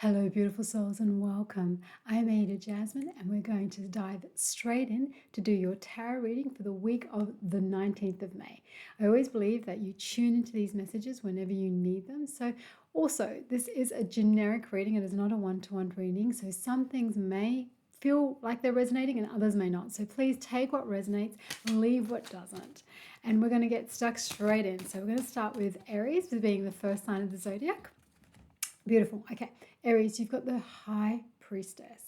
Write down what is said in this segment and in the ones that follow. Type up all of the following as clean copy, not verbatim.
Hello, beautiful souls, and welcome. I'm Aida Jasmine, and we're going to dive straight in to do your tarot reading for the week of the 19th of May. I always believe that you tune into these messages whenever you need them. So, also, this is a generic reading, it is not a one-to-one reading. So, some things may feel like they're resonating and others may not. So, please take what resonates and leave what doesn't. And we're going to get stuck straight in. So, we're going to start with Aries, with being the first sign of the zodiac. Beautiful. Okay, Aries, you've got the High Priestess.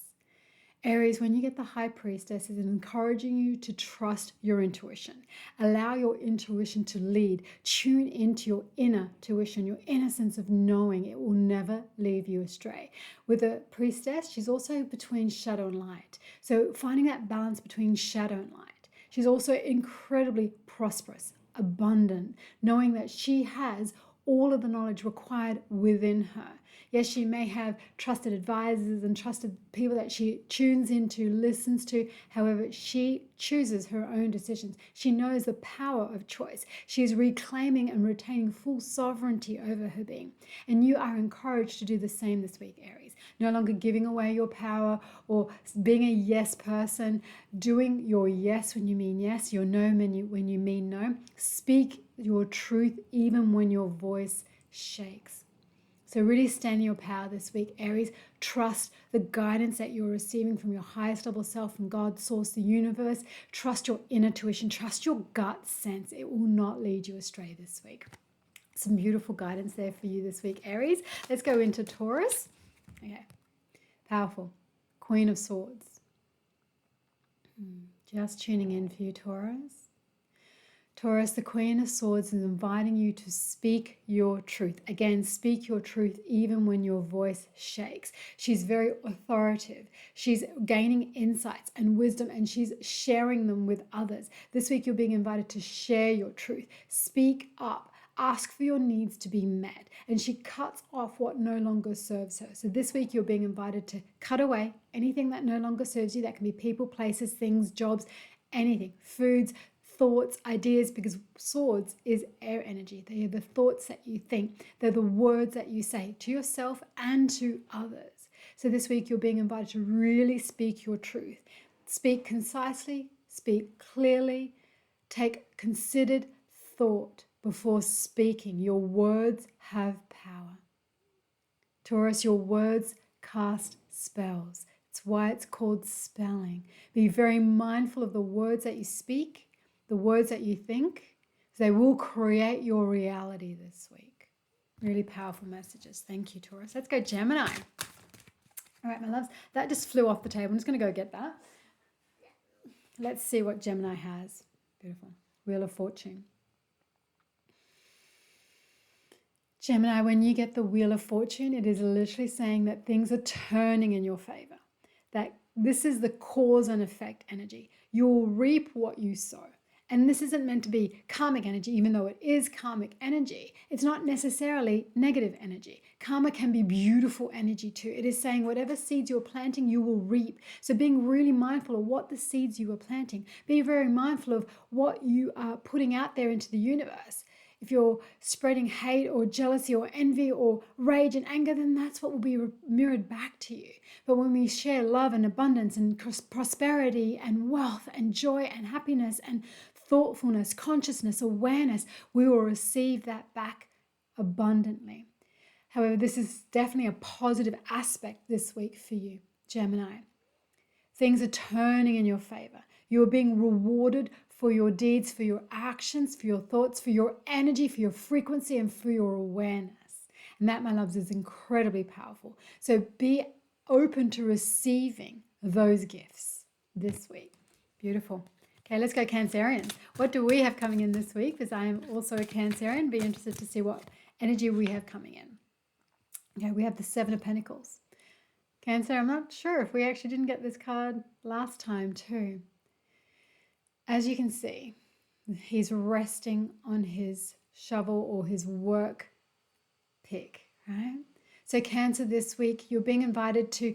Aries, when you get the High Priestess, is encouraging you to trust your intuition. Allow your intuition to lead. Tune into your inner tuition, your inner sense of knowing. It will never leave you astray. With a Priestess, she's also between shadow and light. So finding that balance between shadow and light. She's also incredibly prosperous, abundant, knowing that she has all of the knowledge required within her. Yes, she may have trusted advisors and trusted people that she tunes into, listens to. However, she chooses her own decisions. She knows the power of choice. She is reclaiming and retaining full sovereignty over her being. And you are encouraged to do the same this week, Aries. No longer giving away your power or being a yes person, doing your yes when you mean yes, your no when you mean no. Speak your truth even when your voice shakes. So really stand in your power this week, Aries. Trust the guidance that you're receiving from your highest level self, from God, source, the universe. Trust your inner tuition. Trust your gut sense. It will not lead you astray this week. Some beautiful guidance there for you this week, Aries. Let's go into Taurus. Okay, powerful. Queen of Swords. Just tuning in for you, Taurus. Taurus, the Queen of Swords, is inviting you to speak your truth. Again, speak your truth even when your voice shakes. She's very authoritative. She's gaining insights and wisdom, and she's sharing them with others. This week, you're being invited to share your truth. Speak up. Ask for your needs to be met. And she cuts off what no longer serves her. So this week, you're being invited to cut away anything that no longer serves you. That can be people, places, things, jobs, anything, foods, thoughts, ideas, because swords is air energy. They are the thoughts that you think. They're the words that you say to yourself and to others. So this week you're being invited to really speak your truth. Speak concisely, speak clearly, take considered thought before speaking. Your words have power. Taurus, your words cast spells. It's why it's called spelling. Be very mindful of the words that you speak, the words that you think. They will create your reality this week. Really powerful messages. Thank you, Taurus. Let's go Gemini. All right, my loves. That just flew off the table. I'm just going to go get that. Let's see what Gemini has. Beautiful. Wheel of Fortune. Gemini, when you get the Wheel of Fortune, it is literally saying that things are turning in your favor. That this is the cause and effect energy. You'll reap what you sow. And this isn't meant to be karmic energy, even though it is karmic energy. It's not necessarily negative energy. Karma can be beautiful energy too. It is saying whatever seeds you're planting, you will reap. So being really mindful of what the seeds you are planting. Being very mindful of what you are putting out there into the universe. If you're spreading hate or jealousy or envy or rage and anger, then that's what will be mirrored back to you. But when we share love and abundance and prosperity and wealth and joy and happiness and thoughtfulness, consciousness, awareness, we will receive that back abundantly. However, this is definitely a positive aspect this week for you, Gemini. Things are turning in your favor. You are being rewarded for your deeds, for your actions, for your thoughts, for your energy, for your frequency, and for your awareness. And that, my loves, is incredibly powerful. So be open to receiving those gifts this week. Beautiful. Okay, let's go Cancerians. What do we have coming in this week? Because I am also a Cancerian. Be interested to see what energy we have coming in. Okay, we have the Seven of Pentacles. Cancer, I'm not sure if we actually didn't get this card last time too. As you can see, he's resting on his shovel or his work pick, right? So Cancer, this week, you're being invited to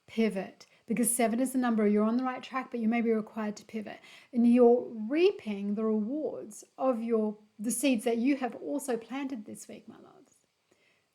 pivot. Because 7 is the number, you're on the right track, but you may be required to pivot. And you're reaping the rewards of the seeds that you have also planted this week, my loves.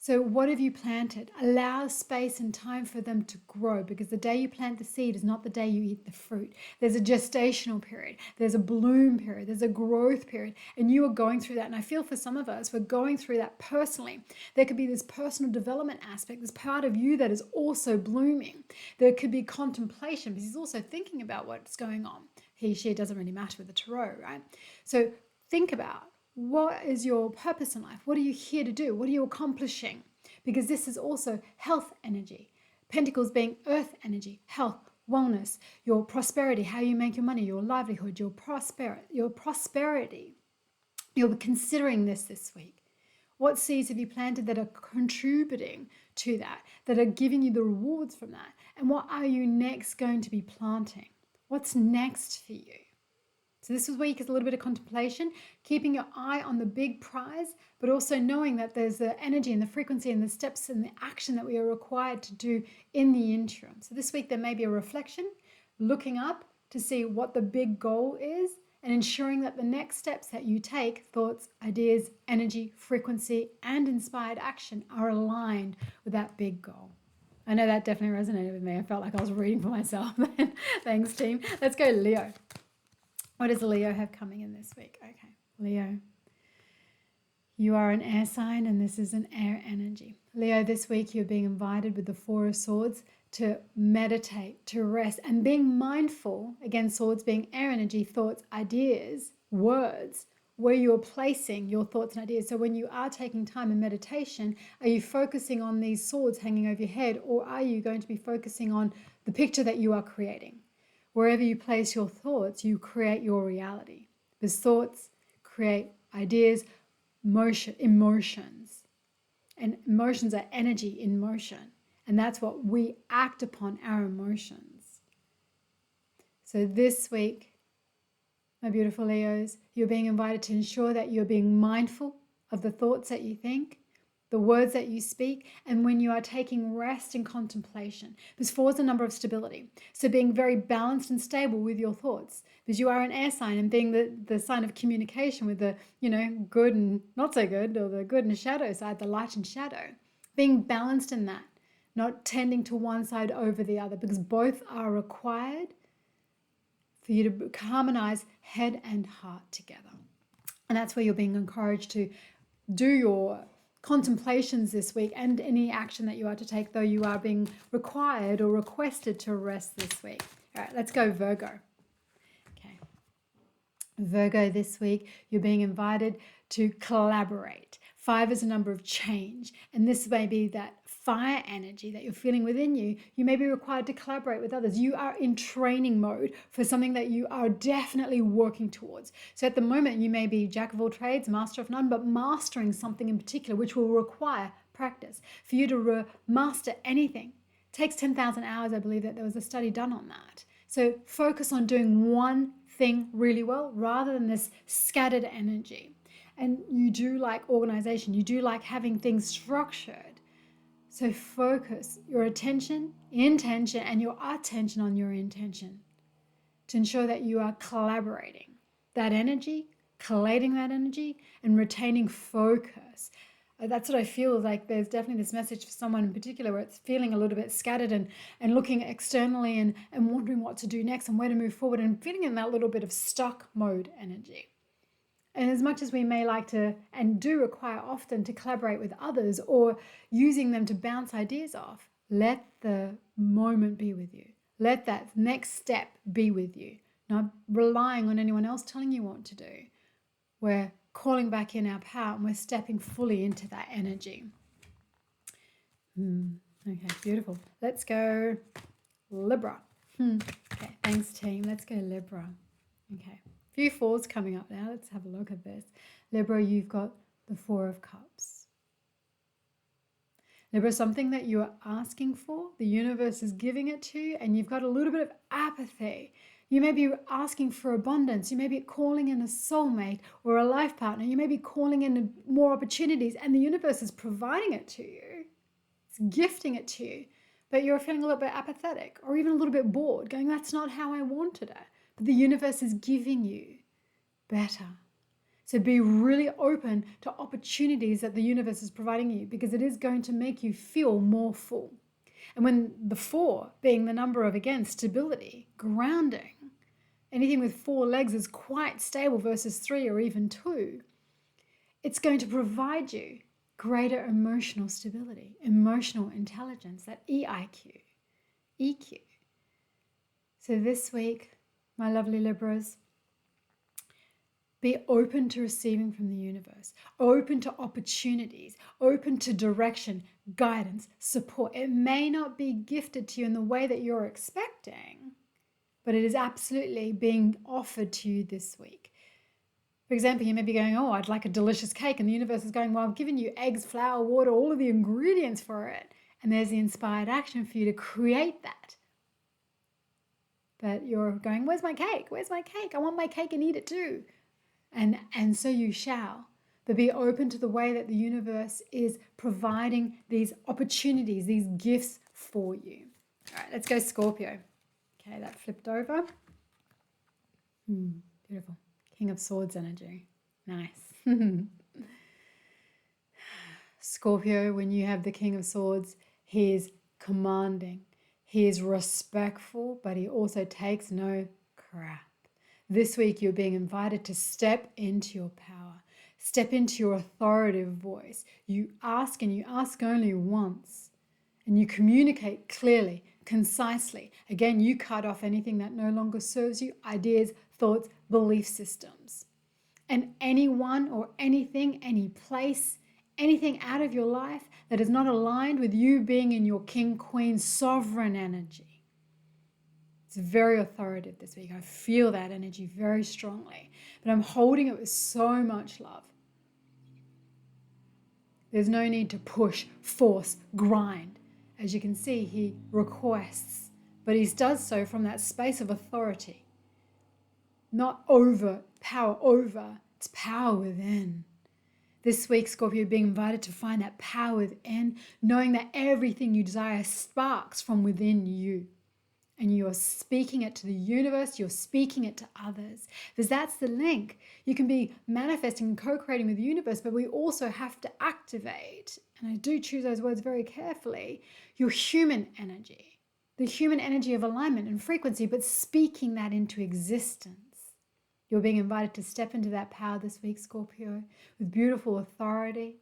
So what have you planted? Allow space and time for them to grow, because the day you plant the seed is not the day you eat the fruit. There's a gestational period. There's a bloom period. There's a growth period. And you are going through that. And I feel for some of us, we're going through that personally. There could be this personal development aspect, this part of you that is also blooming. There could be contemplation, because he's also thinking about what's going on. He, she, it doesn't really matter with the tarot, right? So think about, what is your purpose in life? What are you here to do? What are you accomplishing? Because this is also health energy. Pentacles being earth energy, health, wellness, your prosperity, how you make your money, your livelihood, your prosperity. You'll be considering this week. What seeds have you planted that are contributing to that, that are giving you the rewards from that? And what are you next going to be planting? What's next for you? So this week is a little bit of contemplation, keeping your eye on the big prize, but also knowing that there's the energy and the frequency and the steps and the action that we are required to do in the interim. So this week there may be a reflection, looking up to see what the big goal is, and ensuring that the next steps that you take, thoughts, ideas, energy, frequency, and inspired action are aligned with that big goal. I know that definitely resonated with me. I felt like I was reading for myself. Thanks, team. Let's go, Leo. What does Leo have coming in this week? Okay, Leo. You are an air sign and this is an air energy. Leo, this week you're being invited with the Four of Swords to meditate, to rest, and being mindful, again, swords being air energy, thoughts, ideas, words, where you're placing your thoughts and ideas. So when you are taking time in meditation, are you focusing on these swords hanging over your head, or are you going to be focusing on the picture that you are creating? Wherever you place your thoughts, you create your reality. Because thoughts create ideas, emotions. And emotions are energy in motion. And that's what we act upon, our emotions. So this week, my beautiful Leos, you're being invited to ensure that you're being mindful of the thoughts that you think, the words that you speak, and when you are taking rest and contemplation. Because 4 is a number of stability. So being very balanced and stable with your thoughts. Because you are an air sign, and being the sign of communication with the, good and not so good, or the good and shadow side, the light and shadow. Being balanced in that, not tending to one side over the other, because both are required for you to harmonize head and heart together. And that's where you're being encouraged to do your contemplations this week, and any action that you are to take, though you are being required or requested to rest this week. All right, let's go Virgo. Okay. Virgo, this week, you're being invited to collaborate. 5 is a number of change, and this may be that fire energy that you're feeling within you. You may be required to collaborate with others. You are in training mode for something that you are definitely working towards. So at the moment, you may be jack of all trades, master of none, but mastering something in particular, which will require practice. For you to master anything takes 10,000 hours. I believe that there was a study done on that. So focus on doing one thing really well rather than this scattered energy. And you do like organization. You do like having things structured. So focus your intention, and your attention on your intention to ensure that you are collaborating that energy, collating that energy, and retaining focus. That's what I feel like. There's definitely this message for someone in particular where it's feeling a little bit scattered and looking externally and wondering what to do next and where to move forward, and feeling in that little bit of stuck mode energy. And as much as we may like to, and do require often, to collaborate with others or using them to bounce ideas off, let the moment be with you. Let that next step be with you. Not relying on anyone else telling you what to do. We're calling back in our power, and we're stepping fully into that energy. Okay, beautiful. Let's go Libra. Okay, thanks team. Let's go Libra. Okay. Few 4s coming up now. Let's have a look at this. Libra, you've got the 4 of Cups. Libra, something that you are asking for, the universe is giving it to you, and you've got a little bit of apathy. You may be asking for abundance. You may be calling in a soulmate or a life partner. You may be calling in more opportunities, and the universe is providing it to you. It's gifting it to you. But you're feeling a little bit apathetic or even a little bit bored, going, that's not how I wanted it. But the universe is giving you better. So be really open to opportunities that the universe is providing you, because it is going to make you feel more full. And when the 4 being the number of, again, stability, grounding, anything with 4 legs is quite stable versus 3 or even 2, it's going to provide you greater emotional stability, emotional intelligence, that EIQ, EQ. So this week, my lovely Libras, be open to receiving from the universe, open to opportunities, open to direction, guidance, support. It may not be gifted to you in the way that you're expecting, but it is absolutely being offered to you this week. For example, you may be going, oh, I'd like a delicious cake. And the universe is going, well, I've given you eggs, flour, water, all of the ingredients for it. And there's the inspired action for you to create that. But you're going, where's my cake? Where's my cake? I want my cake and eat it too. And so you shall. But be open to the way that the universe is providing these opportunities, these gifts for you. All right, let's go Scorpio. Okay, that flipped over. Beautiful. King of Swords energy. Nice. Scorpio, when you have the King of Swords, he is commanding. He is respectful, but he also takes no crap. This week, you're being invited to step into your power, step into your authoritative voice. You ask, and you ask only once, and you communicate clearly, concisely. Again, you cut off anything that no longer serves you, ideas, thoughts, belief systems. And anyone or anything, any place, anything out of your life that is not aligned with you being in your king, queen, sovereign energy. It's very authoritative this week. I feel that energy very strongly, but I'm holding it with so much love. There's no need to push, force, grind. As you can see, he requests, but he does so from that space of authority. Not over, power over, it's power within. This week, Scorpio, being invited to find that power within, knowing that everything you desire sparks from within you. And you're speaking it to the universe, you're speaking it to others. Because that's the link. You can be manifesting and co-creating with the universe, but we also have to activate, and I do choose those words very carefully, your human energy. The human energy of alignment and frequency, but speaking that into existence. You're being invited to step into that power this week, Scorpio, with beautiful authority,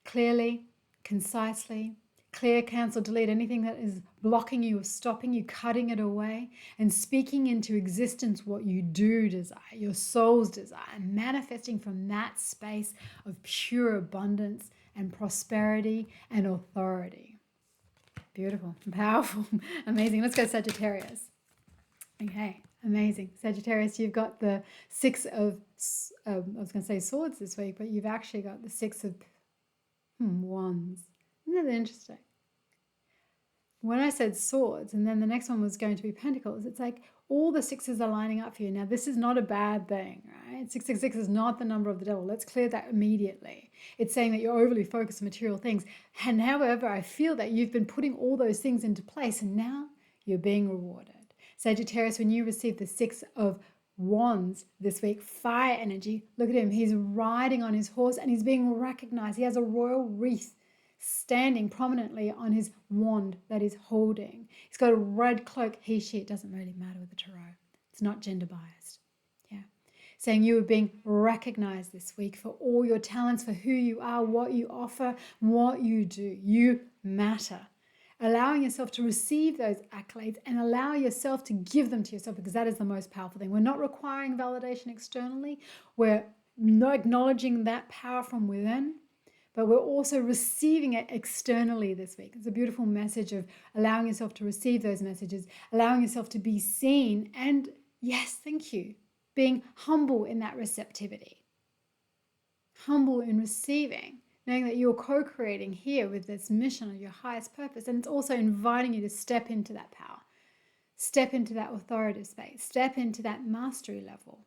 clearly, concisely. Clear, cancel, delete anything that is blocking you or stopping you, cutting it away, and speaking into existence what you do desire, your soul's desire, and manifesting from that space of pure abundance and prosperity and authority. Beautiful, powerful, amazing. Let's go Sagittarius. Okay, amazing. Sagittarius, you've got the 6 of, I was going to say swords this week, but you've actually got the 6 of wands. Isn't that interesting? When I said swords, and then the next one was going to be pentacles, it's like all the 6s are lining up for you. Now, this is not a bad thing, right? 666 is not the number of the devil. Let's clear that immediately. It's saying that you're overly focused on material things. And however, I feel that you've been putting all those things into place, and now you're being rewarded. Sagittarius, when you receive the 6 of wands this week, fire energy, look at him. He's riding on his horse and he's being recognized. He has a royal wreath standing prominently on his wand that he's holding. He's got a red cloak. He, she, it doesn't really matter with the tarot. It's not gender biased. Yeah. Saying you are being recognized this week for all your talents, for who you are, what you offer, what you do. You matter. Allowing yourself to receive those accolades and allow yourself to give them to yourself, because that is the most powerful thing. We're not requiring validation externally. We're not acknowledging that power from within, but we're also receiving it externally this week. It's a beautiful message of allowing yourself to receive those messages, allowing yourself to be seen, and yes, thank you, being humble in that receptivity. Humble in receiving, knowing that you're co-creating here with this mission of your highest purpose, and it's also inviting you to step into that power, step into that authoritative space, step into that mastery level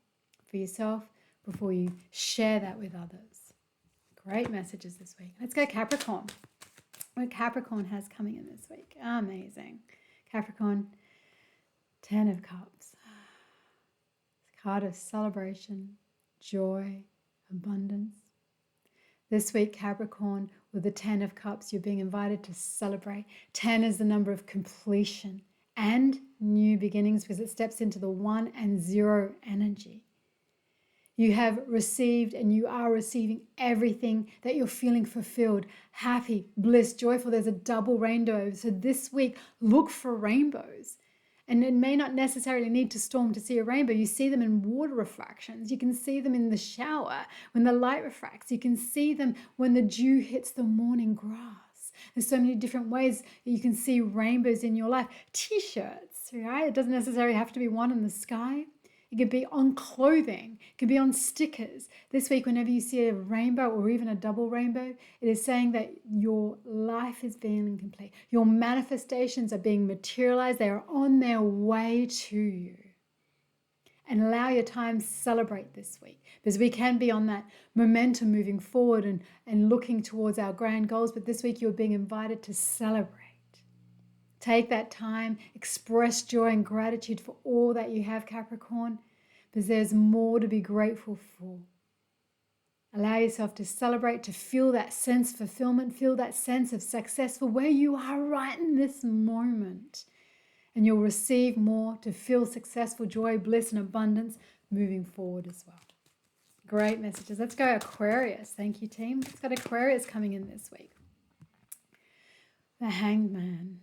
for yourself before you share that with others. Great messages this week. Let's go Capricorn. What Capricorn has coming in this week. Amazing. Capricorn, 10 of Cups. Card of celebration, joy, abundance. This week, Capricorn, with the 10 of Cups, you're being invited to celebrate. 10 is the number of completion and new beginnings because it steps into the 1 and 0 energy. You have received and you are receiving everything that you're feeling fulfilled, happy, bliss, joyful. There's a double rainbow. So this week, look for rainbows. And it may not necessarily need to storm to see a rainbow. You see them in water refractions. You can see them in the shower when the light refracts. You can see them when the dew hits the morning grass. There's so many different ways that you can see rainbows in your life. T-shirts, right? It doesn't necessarily have to be one in the sky. It could be on clothing. It could be on stickers. This week, whenever you see a rainbow or even a double rainbow, it is saying that your life is being complete. Your manifestations are being materialized. They are on their way to you. And allow your time to celebrate this week because we can be on that momentum moving forward and looking towards our grand goals. But this week, you're being invited to celebrate. Take that time, express joy and gratitude for all that you have, Capricorn, because there's more to be grateful for. Allow yourself to celebrate, to feel that sense of fulfillment, feel that sense of success for where you are right in this moment. And you'll receive more to feel successful, joy, bliss, and abundance moving forward as well. Great messages. Let's go Aquarius. Thank you, team. Let's got Aquarius coming in this week. The Hanged Man.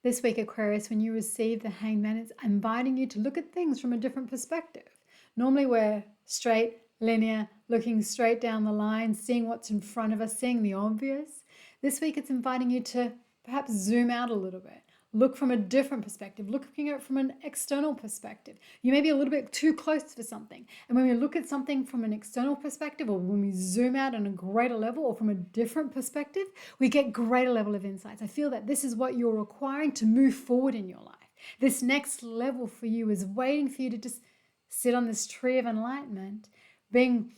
This week, Aquarius, when you receive the Hanged Man, it's inviting you to look at things from a different perspective. Normally we're straight, linear, looking straight down the line, seeing what's in front of us, seeing the obvious. This week, it's inviting you to perhaps zoom out a little bit. Look from a different perspective, looking at it from an external perspective. You may be a little bit too close for something. And when we look at something from an external perspective, or when we zoom out on a greater level or from a different perspective, we get greater level of insights. I feel that this is what you're requiring to move forward in your life. This next level for you is waiting for you to just sit on this tree of enlightenment, being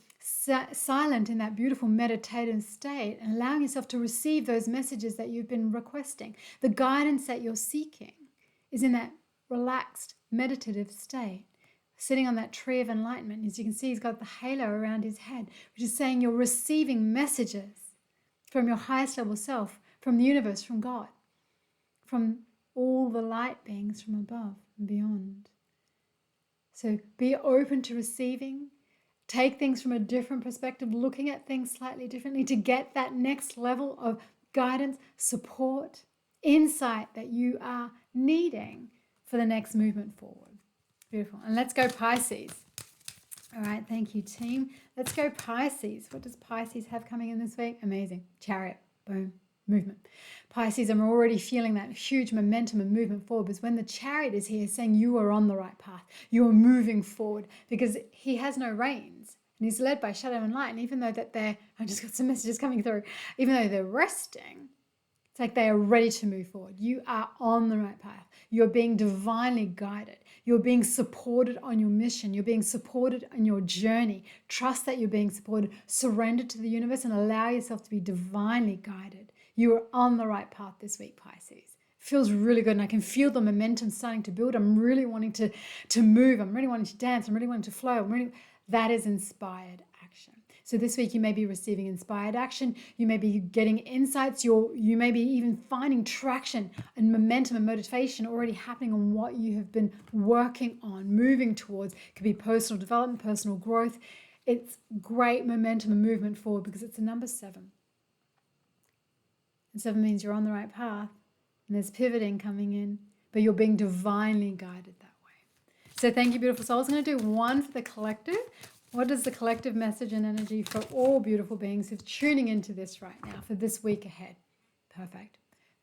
silent in that beautiful meditative state and allowing yourself to receive those messages that you've been requesting. The guidance that you're seeking is in that relaxed meditative state, sitting on that tree of enlightenment. As you can see, he's got the halo around his head, which is saying you're receiving messages from your highest level self, from the universe, from God, from all the light beings from above and beyond. So be open to receiving. Take things from a different perspective, looking at things slightly differently to get that next level of guidance, support, insight that you are needing for the next movement forward. Beautiful. And let's go Pisces. All right, thank you, team. Let's go Pisces. What does Pisces have coming in this week? Amazing. Chariot. Boom. Movement. Pisces, I'm already feeling that huge momentum and movement forward because when the Chariot is here saying you are on the right path, you are moving forward because he has no reins and he's led by shadow and light. And even though that I just got some messages coming through, even though they're resting, it's like they are ready to move forward. You are on the right path. You're being divinely guided. You're being supported on your mission. You're being supported on your journey. Trust that you're being supported. Surrender to the universe and allow yourself to be divinely guided. You are on the right path this week, Pisces. It feels really good and I can feel the momentum starting to build. I'm really wanting to move. I'm really wanting to dance. I'm really wanting to flow. That is inspired action. So this week you may be receiving inspired action. You may be getting insights. You may be even finding traction and momentum and motivation already happening on what you have been working on, moving towards. It could be personal development, personal growth. It's great momentum and movement forward because it's a number 7. And 7 means you're on the right path and there's pivoting coming in, but you're being divinely guided that way. So thank you, beautiful souls. I'm going to do one for the collective. What is the collective message and energy for all beautiful beings who's tuning into this right now for this week ahead? Perfect.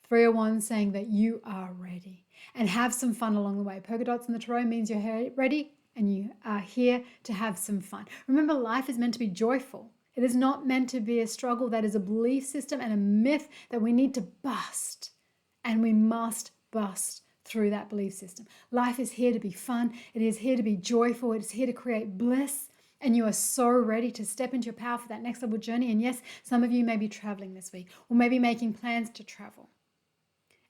3 of Wands saying that you are ready and have some fun along the way. Polka dots in the tarot means you're ready and you are here to have some fun. Remember, life is meant to be joyful. It is not meant to be a struggle. That is a belief system and a myth that we need to bust. And we must bust through that belief system. Life is here to be fun. It is here to be joyful. It is here to create bliss. And you are so ready to step into your power for that next level journey. And yes, some of you may be traveling this week or maybe making plans to travel.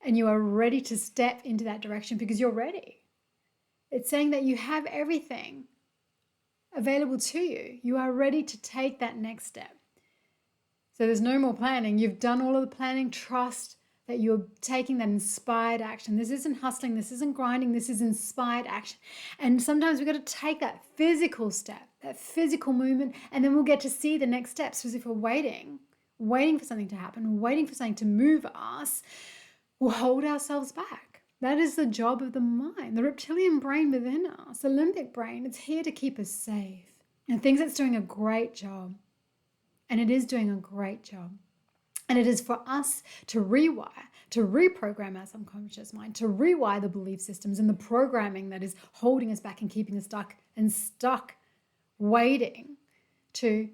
And you are ready to step into that direction because you're ready. It's saying that you have everything available to you. You are ready to take that next step. So there's no more planning. You've done all of the planning. Trust that you're taking that inspired action. This isn't hustling. This isn't grinding. This is inspired action. And sometimes we've got to take that physical step, that physical movement, and then we'll get to see the next steps. Because if we're waiting for something to happen, waiting for something to move us, we'll hold ourselves back. That is the job of the mind, the reptilian brain within us, the limbic brain. It's here to keep us safe. And thinks it's doing a great job. And it is doing a great job. And it is for us to rewire, to reprogram our subconscious mind, to rewire the belief systems and the programming that is holding us back and keeping us stuck, waiting, to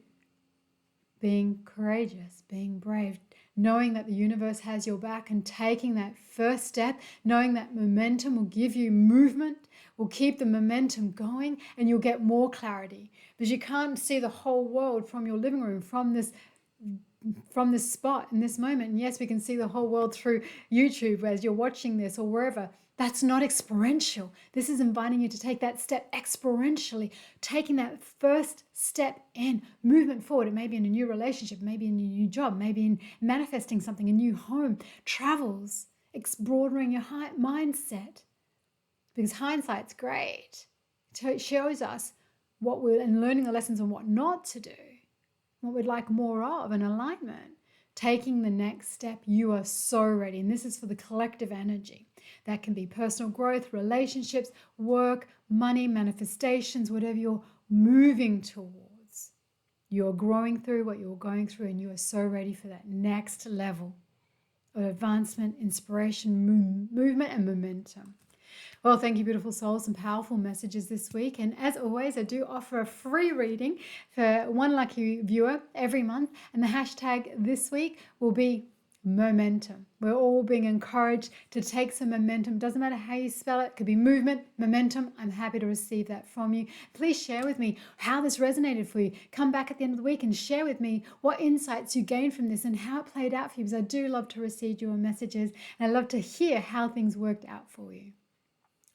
being courageous, being brave, knowing that the universe has your back and taking that first step, knowing that momentum will give you movement, will keep the momentum going, and you'll get more clarity. Because you can't see the whole world from your living room, from this spot in this moment. And yes, we can see the whole world through YouTube as you're watching this or wherever. That's not experiential. This is inviting you to take that step experientially, taking that first step in, movement forward. It may be in a new relationship, maybe in a new job, maybe in manifesting something, a new home, travels, broadening your mindset. Because hindsight's great. It shows us what we're, and learning the lessons on what not to do, what we'd like more of, an alignment. Taking the next step, you are so ready. And this is for the collective energy. That can be personal growth, relationships, work, money, manifestations, whatever you're moving towards. You're growing through what you're going through, and you are so ready for that next level of advancement, inspiration, movement, and momentum. Well, thank you, beautiful souls. Some powerful messages this week. And as always, I do offer a free reading for one lucky viewer every month. And the hashtag this week will be momentum. We're all being encouraged to take some momentum. Doesn't matter how you spell it. It could be movement, momentum. I'm happy to receive that from you. Please share with me how this resonated for you. Come back at the end of the week and share with me what insights you gained from this and how it played out for you, because I do love to receive your messages and I love to hear how things worked out for you.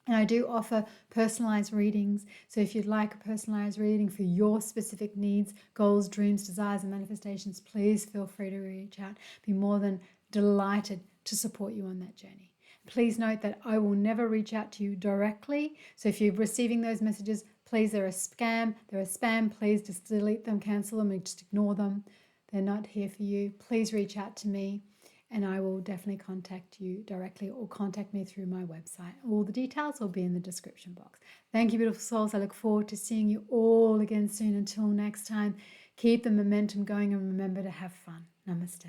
And I do offer personalized readings. So if you'd like a personalized reading for your specific needs, goals, dreams, desires, and manifestations, please feel free to reach out. Be more than delighted to support you on that journey. Please note that I will never reach out to you directly. So if you're receiving those messages, please, they're a scam, they're a spam. Please just delete them, cancel them, and just ignore them. They're not here for you. Please reach out to me, and I will definitely contact you directly, or contact me through my website. All the details will be in the description box. Thank you, beautiful souls. I look forward to seeing you all again soon. Until next time, keep the momentum going and remember to have fun. Namaste.